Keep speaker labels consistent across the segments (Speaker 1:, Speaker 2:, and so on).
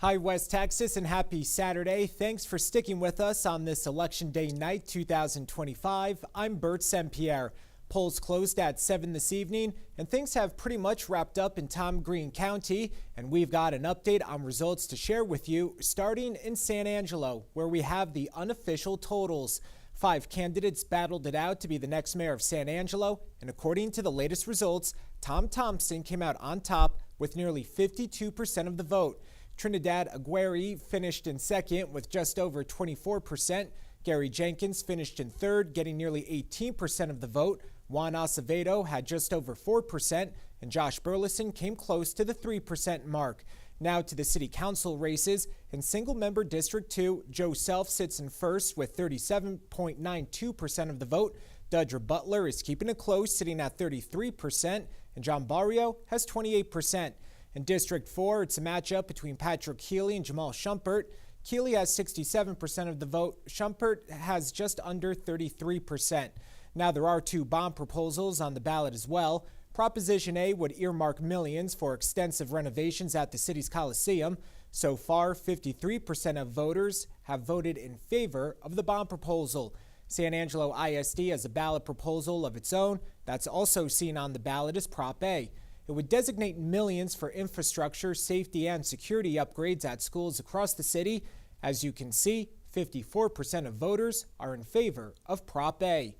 Speaker 1: Hi, West Texas, and happy Saturday. Thanks for sticking with us on this Election Day night 2025. I'm Bert Saint-Pierre. Polls closed at 7 this evening, and things have pretty much wrapped up in Tom Green County. And we've got an update on results to share with you, starting in San Angelo, where we have the unofficial totals. 5 candidates battled it out to be the next mayor of San Angelo, and according to the latest results, Tom Thompson came out on top with nearly 52% of the vote. Trinidad Aguirre finished in second with just over 24%. Gary Jenkins finished in third, getting nearly 18% of the vote. Juan Acevedo had just over 4%, and Josh Burleson came close to the 3% mark. Now to the city council races. In single-member District 2, Joe Self sits in first with 37.92% of the vote. Dudra Butler is keeping it close, sitting at 33%, and John Barrio has 28%. In District 4, it's a matchup between Patrick Healy and Jamal Shumpert. Keeley has 67% of the vote. Shumpert has just under 33%. Now, there are 2 bond proposals on the ballot as well. Proposition A would earmark millions for extensive renovations at the city's Coliseum. So far, 53% of voters have voted in favor of the bond proposal. San Angelo ISD has a ballot proposal of its own that's also seen on the ballot as Prop A. It would designate millions for infrastructure, safety, and security upgrades at schools across the city. As you can see, 54% of voters are in favor of Prop A.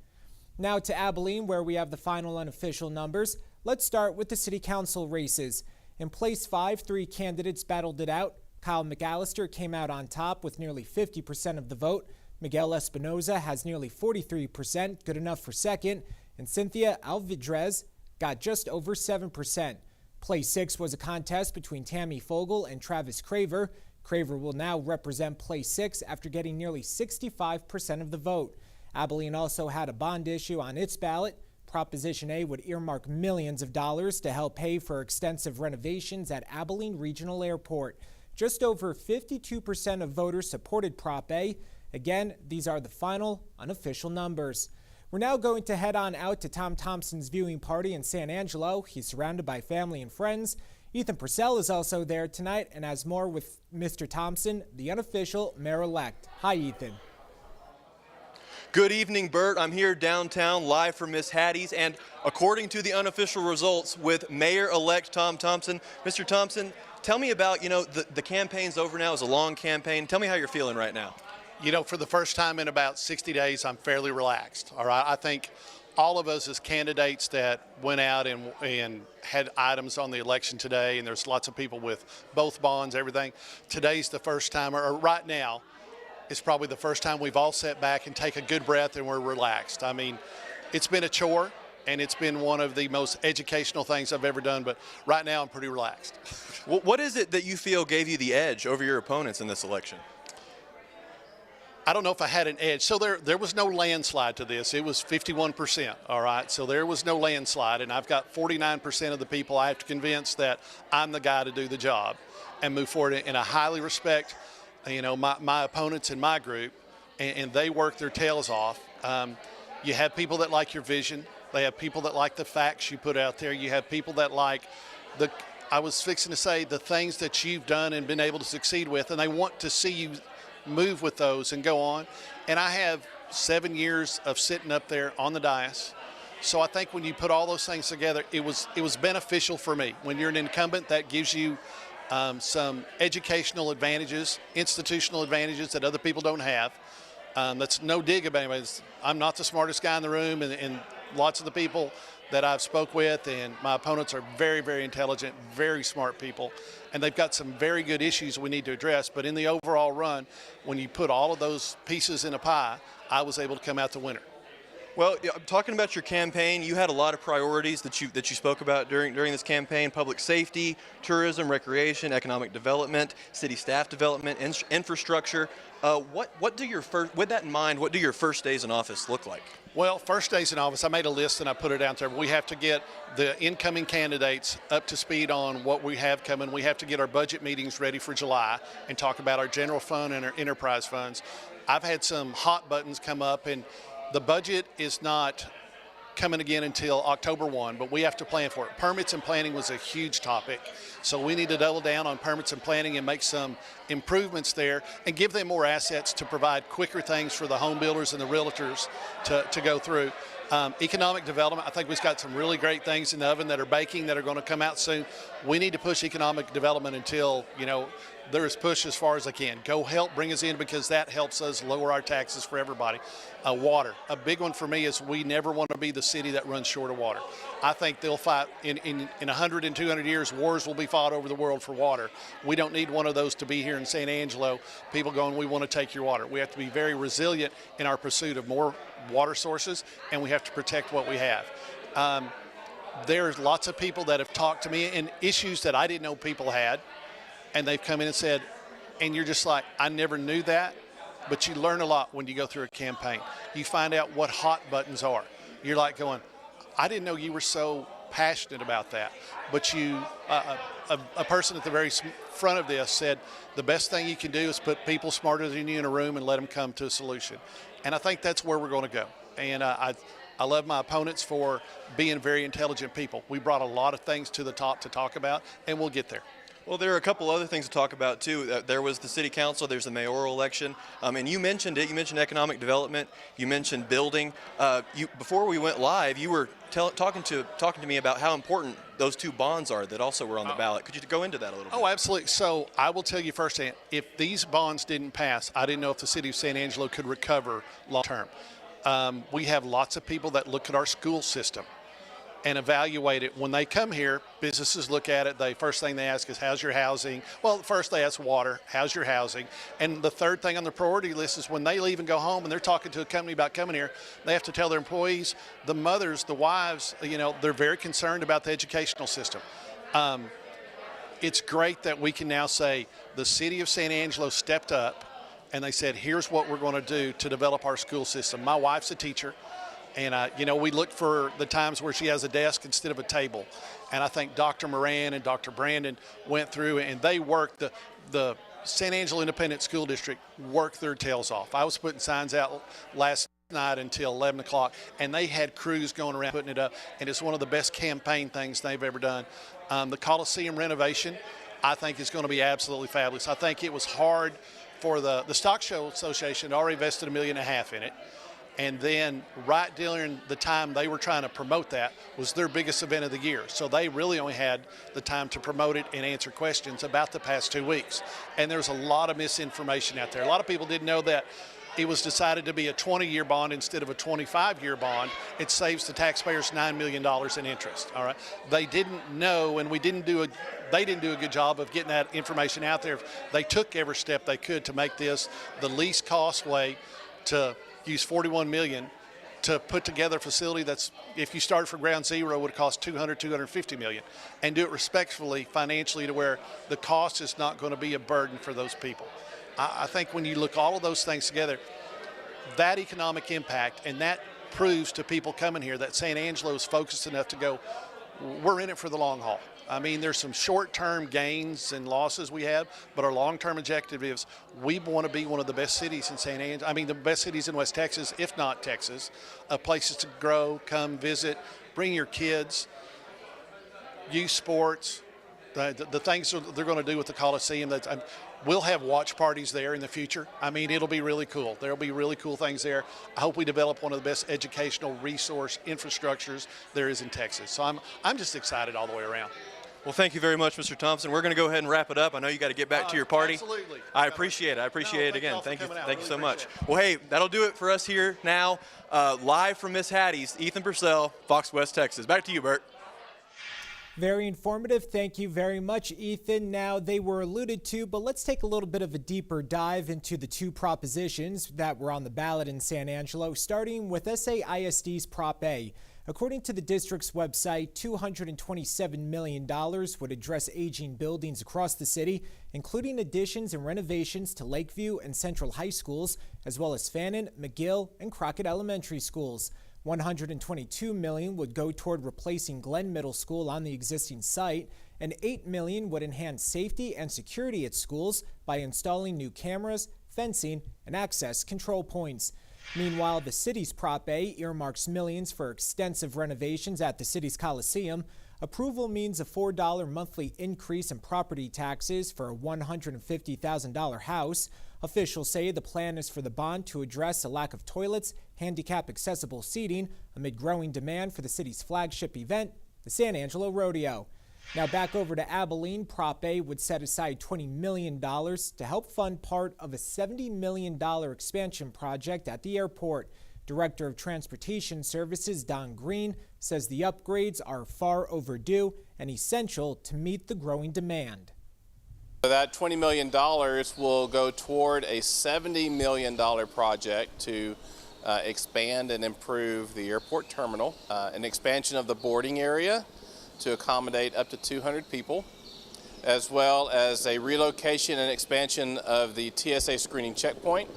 Speaker 1: Now to Abilene, where we have the final unofficial numbers. Let's start with the city council races. In place 5, 3 candidates battled it out. Kyle McAllister came out on top with nearly 50% of the vote. Miguel Espinoza has nearly 43%, good enough for second. And Cynthia Alvidrez got just over 7%. Place 6 was a contest between Tammy Fogel and Travis Craver. Craver will now represent Place 6 after getting nearly 65% of the vote. Abilene also had a bond issue on its ballot. Proposition A would earmark millions of dollars to help pay for extensive renovations at Abilene Regional Airport. Just over 52% of voters supported Prop A. Again, these are the final unofficial numbers. We're now going to head on out to Tom Thompson's viewing party in San Angelo. He's surrounded by family and friends. Ethan Purcell is also there tonight and has more with Mr. Thompson, the unofficial mayor-elect. Hi, Ethan.
Speaker 2: Good evening, Bert. I'm here downtown live from Miss Hattie's, and according to the unofficial results with Mayor-elect Tom Thompson. Mr. Thompson, tell me about, the campaign's over now. It's a long campaign. Tell me how you're feeling right now.
Speaker 3: For the first time in about 60 days, I'm fairly relaxed, all right? I think all of us as candidates that went out and had items on the election today, and there's lots of people with both bonds, everything. Today's the first time, or right now, it's probably the first time we've all sat back and take a good breath and we're relaxed. I mean, it's been a chore, and it's been one of the most educational things I've ever done, but right now I'm pretty relaxed.
Speaker 2: What is it that you feel gave you the edge over your opponents in this election?
Speaker 3: I don't know if I had an edge. So there was no landslide to this. It was 51%, all right? So there was no landslide, and I've got 49% of the people I have to convince that I'm the guy to do the job and move forward. And I highly respect, my opponents in my group, and they work their tails off. You have people that like your vision. They have people that like the facts you put out there. You have people that like I was fixing to say, the things that you've done and been able to succeed with, and they want to see you move with those and go on. And I have 7 years of sitting up there on the dais. So I think when you put all those things together, it was beneficial for me. When you're an incumbent, that gives you some educational advantages, institutional advantages that other people don't have. That's no dig about anybody. I'm not the smartest guy in the room, and lots of the people that I've spoke with and my opponents are very, very intelligent, very smart people, and they've got some very good issues we need to address. But in the overall run, when you put all of those pieces in a pie, I was able to come out the winner.
Speaker 2: Well, talking about your campaign, you had a lot of priorities that you spoke about during this campaign: public safety, tourism, recreation, economic development, city staff development, infrastructure. With that in mind, what do your first days in office look like?
Speaker 3: Well, first days in office, I made a list and I put it out there. We have to get the incoming candidates up to speed on what we have coming. We have to get our budget meetings ready for July and talk about our general fund and our enterprise funds. I've had some hot buttons come up, and the budget is not coming again until October 1, but we have to plan for it. Permits and planning was a huge topic, so we need to double down on permits and planning and make some improvements there and give them more assets to provide quicker things for the home builders and the realtors to go through. Economic development, I think we've got some really great things in the oven that are baking that are going to come out soon. We need to push economic development until, there is push as far as I can. Go help bring us in, because that helps us lower our taxes for everybody. Water, a big one for me is we never want to be the city that runs short of water. I think they'll fight in 100 and 200 years, wars will be fought over the world for water. We don't need one of those to be here in San Angelo, people going, we want to take your water. We have to be very resilient in our pursuit of more water sources, and we have to protect what we have. There's lots of people that have talked to me and issues that I didn't know people had, and they've come in and said, and you're just like, I never knew that, but you learn a lot when you go through a campaign. You find out what hot buttons are. You're like going, I didn't know you were so passionate about that. But a person at the very front of this said, the best thing you can do is put people smarter than you in a room and let them come to a solution. And I think that's where we're going to go. And I love my opponents for being very intelligent people. We brought a lot of things to the top to talk about, and we'll get there.
Speaker 2: Well, there are a couple other things to talk about, too. There was the city council, there's the mayoral election, and you mentioned it. You mentioned economic development. You mentioned building. Before we went live, you were talking to me about how important those two bonds are that also were on the ballot. Could you go into that a little bit?
Speaker 3: Oh, absolutely. So I will tell you firsthand, if these bonds didn't pass, I didn't know if the city of San Angelo could recover long term. We have lots of people that look at our school system and evaluate it. When they come here, businesses look at it. First thing they ask is, how's your housing? Well, first they ask water, how's your housing? And the third thing on the priority list is when they leave and go home and they're talking to a company about coming here, they have to tell their employees, the mothers, the wives, they're very concerned about the educational system. It's great that we can now say the city of San Angelo stepped up and they said, here's what we're going to do to develop our school system. My wife's a teacher. And, we look for the times where she has a desk instead of a table. And I think Dr. Moran and Dr. Brandon went through and they worked, the San Angelo Independent School District worked their tails off. I was putting signs out last night until 11 o'clock, and they had crews going around putting it up. And it's one of the best campaign things they've ever done. The Coliseum renovation, I think, is going to be absolutely fabulous. I think it was hard for the Stock Show Association already invested $1.5 million in it. And then right during the time they were trying to promote that was their biggest event of the year. So they really only had the time to promote it and answer questions about the past 2 weeks. And there's a lot of misinformation out there. A lot of people didn't know that it was decided to be a 20-year bond instead of a 25-year bond. It saves the taxpayers $9 million in interest. All right. They didn't know, and they didn't do a good job of getting that information out there. They took every step they could to make this the least cost way to use $41 million to put together a facility that's, if you started from ground zero, would cost $250 million, and do it respectfully financially to where the cost is not going to be a burden for those people. I think when you look all of those things together, that economic impact, and that proves to people coming here that San Angelo is focused enough to go, we're in it for the long haul. I mean, there's some short-term gains and losses we have, but our long-term objective is we want to be one of the best cities in San Angelo. I mean, the best cities in West Texas, if not Texas, places to grow, come visit, bring your kids, youth sports, the things they're going to do with the Coliseum. We'll have watch parties there in the future. I mean, it'll be really cool. There'll be really cool things there. I hope we develop one of the best educational resource infrastructures there is in Texas. So I'm just excited all the way around.
Speaker 2: Well, thank you very much, Mr. Thompson. We're going to go ahead and wrap it up. I know you got to get back to your party.
Speaker 3: Absolutely.
Speaker 2: I appreciate it. I appreciate it again. Thank you so much.
Speaker 3: It.
Speaker 2: Well, hey, that'll do it for us here now. Live from Miss Hattie's, Ethan Purcell, Fox West Texas. Back to you, Bert.
Speaker 1: Very informative. Thank you very much, Ethan. Now, they were alluded to, but let's take a little bit of a deeper dive into the two propositions that were on the ballot in San Angelo, starting with SAISD's Prop A. According to the district's website, $227 million would address aging buildings across the city, including additions and renovations to Lakeview and Central High Schools, as well as Fannin, McGill, and Crockett Elementary Schools. $122 million would go toward replacing Glen Middle School on the existing site, and $8 million would enhance safety and security at schools by installing new cameras, fencing, and access control points. Meanwhile, the city's Prop A earmarks millions for extensive renovations at the city's Coliseum. Approval means a $4 monthly increase in property taxes for a $150,000 house. Officials say the plan is for the bond to address a lack of toilets, handicap-accessible seating, amid growing demand for the city's flagship event, the San Angelo Rodeo. Now back over to Abilene, Prop A would set aside $20 million to help fund part of a $70 million expansion project at the airport. Director of Transportation Services Don Green says the upgrades are far overdue and essential to meet the growing demand.
Speaker 4: That $20 million will go toward a $70 million project to expand and improve the airport terminal, an expansion of the boarding area to accommodate up to 200 people, as well as a relocation and expansion of the TSA screening checkpoint.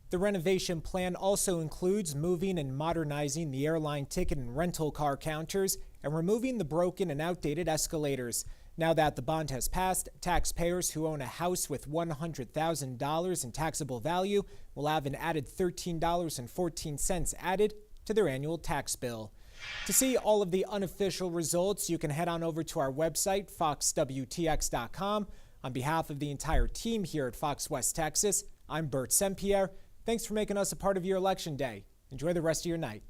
Speaker 1: The renovation plan also includes moving and modernizing the airline ticket and rental car counters and removing the broken and outdated escalators. Now that the bond has passed, taxpayers who own a house with $100,000 in taxable value will have an added $13.14 added to their annual tax bill. To see all of the unofficial results, you can head on over to our website, foxwtx.com. On behalf of the entire team here at Fox West Texas, I'm Bert St. Pierre. Thanks for making us a part of your election day. Enjoy the rest of your night.